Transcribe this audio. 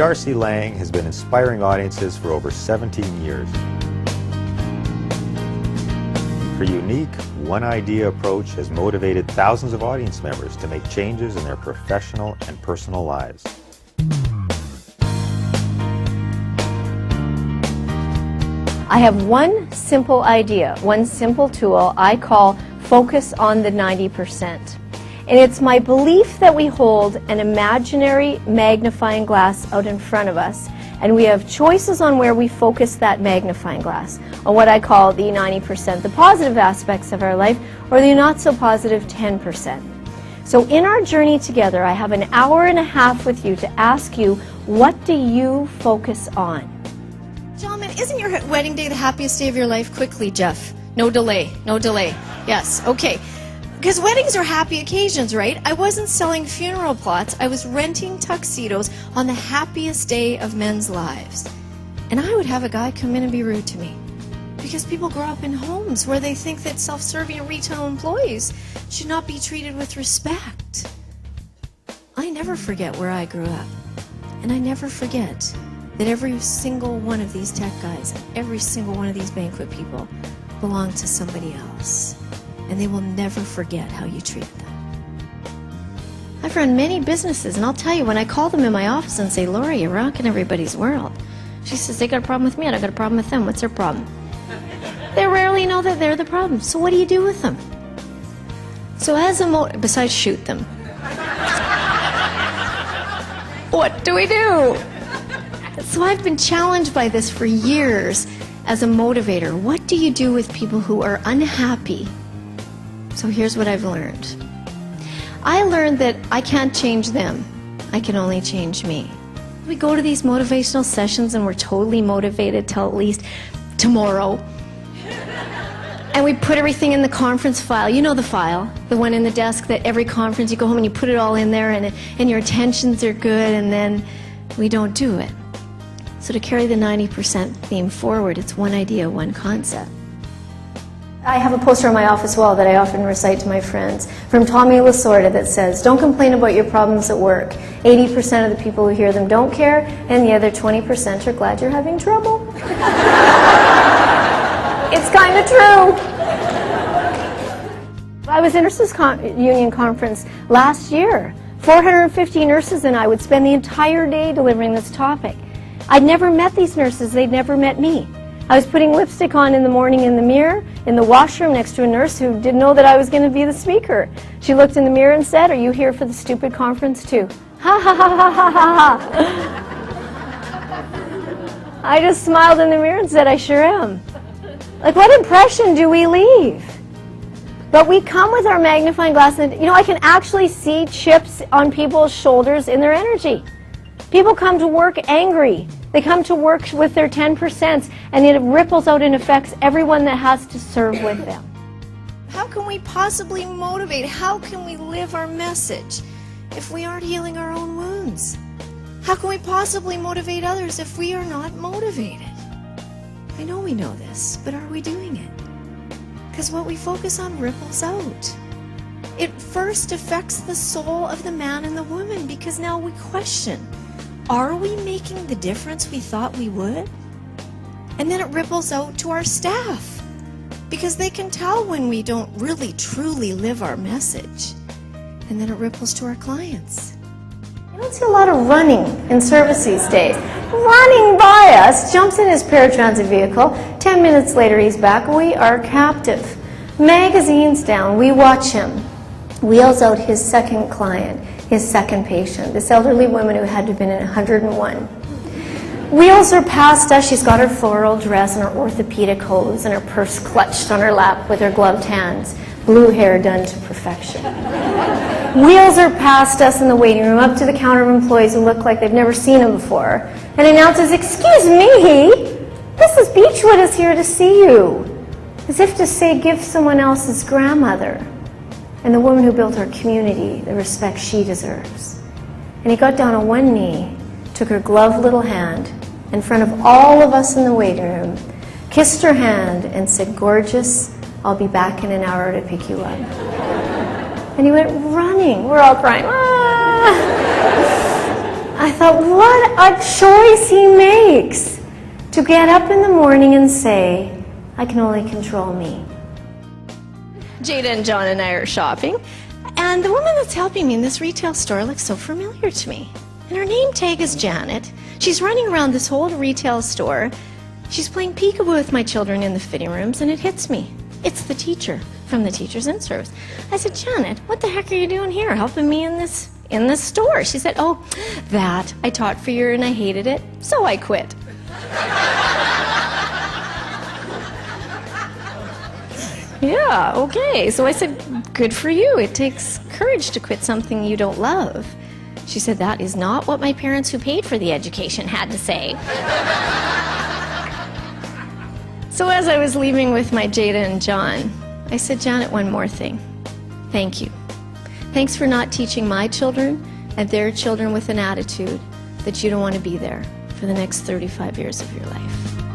Darci Lang has been inspiring audiences for over 17 years. Her unique one-idea approach has motivated thousands of audience members to make changes in their professional and personal lives. I have one simple idea, one simple tool I call focus on the 90%. And it's my belief that we hold an imaginary magnifying glass out in front of us, and we have choices on where we focus that magnifying glass, on what I call the 90%, the positive aspects of our life, or the not so positive 10%. So in our journey together, I have an hour and a half with you to ask you, what do you focus on? Gentlemen, isn't your wedding day the happiest day of your life? Quickly, Jeff. No delay, no delay. Yes, okay. Because weddings are happy occasions, right? I wasn't selling funeral plots. I was renting tuxedos on the happiest day of men's lives. And I would have a guy come in and be rude to me. Because people grow up in homes where they think that self-serving retail employees should not be treated with respect. I never forget where I grew up. And I never forget that every single one of these tech guys, every single one of these banquet people belong to somebody else. And they will never forget how you treated them. I've run many businesses, and I'll tell you, when I call them in my office and say, Laura, you're rocking everybody's world, she says, they got a problem with me, and I got a problem with them. What's their problem? They rarely know that they're the problem. So what do you do with them? So as a besides shoot them. What do we do? So I've been challenged by this for years as a motivator. What do you do with people who are unhappy? So here's what I've learned. I learned that I can't change them. I can only change me. We go to these motivational sessions and we're totally motivated till at least tomorrow. And we put everything in the conference file. You know the file, the one in the desk that every conference you go home and you put it all in there and your intentions are good, and then we don't do it. So to carry the 90% theme forward, it's one idea, one concept. I have a poster on my office wall that I often recite to my friends from Tommy Lasorda that says, don't complain about your problems at work. 80% of the people who hear them don't care, and the other 20% are glad you're having trouble. It's kind of true. I was in Nurses Union Conference last year. 450 nurses and I would spend the entire day delivering this topic. I'd never met these nurses. They'd never met me. I was putting lipstick on in the morning in the mirror, in the washroom next to a nurse who didn't know that I was going to be the speaker. She looked in the mirror and said, are you here for the stupid conference too? Ha ha ha ha ha ha ha. I just smiled in the mirror and said, I sure am. Like, what impression do we leave? But we come with our magnifying glass and, you know, I can actually see chips on people's shoulders in their energy. People come to work angry. They come to work with their 10%, and it ripples out and affects everyone that has to serve with them. How can we possibly motivate? How can we live our message if we aren't healing our own wounds? How can we possibly motivate others if we are not motivated? I know we know this, but are we doing it? Because what we focus on ripples out. It first affects the soul of the man and the woman, because now we question, are we making the difference we thought we would? And then it ripples out to our staff, because they can tell when we don't really truly live our message. And then it ripples to our clients. You don't see a lot of running in service these days. Running by us, jumps in his paratransit vehicle, 10 minutes later he's back, we are captive. Magazines down, we watch him. Wheels out his second client, his second patient, this elderly woman who had to have been in 101. Wheels her past us, she's got her floral dress and her orthopedic hose and her purse clutched on her lap with her gloved hands, blue hair done to perfection. Wheels her past us in the waiting room, up to the counter of employees who look like they've never seen him before, and announces, excuse me, Mrs. Beechwood is here to see you. As if to say, give someone else's grandmother and the woman who built our community the respect she deserves. And he got down on one knee, took her gloved little hand in front of all of us in the waiting room, kissed her hand and said, gorgeous, I'll be back in an hour to pick you up. And he went running. We're all crying. Ah! I thought, what a choice he makes to get up in the morning and say, I can only control me. Jada and John and I are shopping, and the woman that's helping me in this retail store looks so familiar to me. And her name tag is Janet. She's running around this whole retail store. She's playing peekaboo with my children in the fitting rooms, and it hits me. It's the teacher from the Teachers in Service. I said, Janet, what the heck are you doing here, helping me in this store? She said, oh, that. I taught for a year and I hated it, so I quit. Yeah, okay. So I said, good for you. It takes courage to quit something you don't love. She said, that is not what my parents who paid for the education had to say. So as I was leaving with my Jada and John, I said, Janet, one more thing. Thank you. Thanks for not teaching my children and their children with an attitude that you don't want to be there for the next 35 years of your life.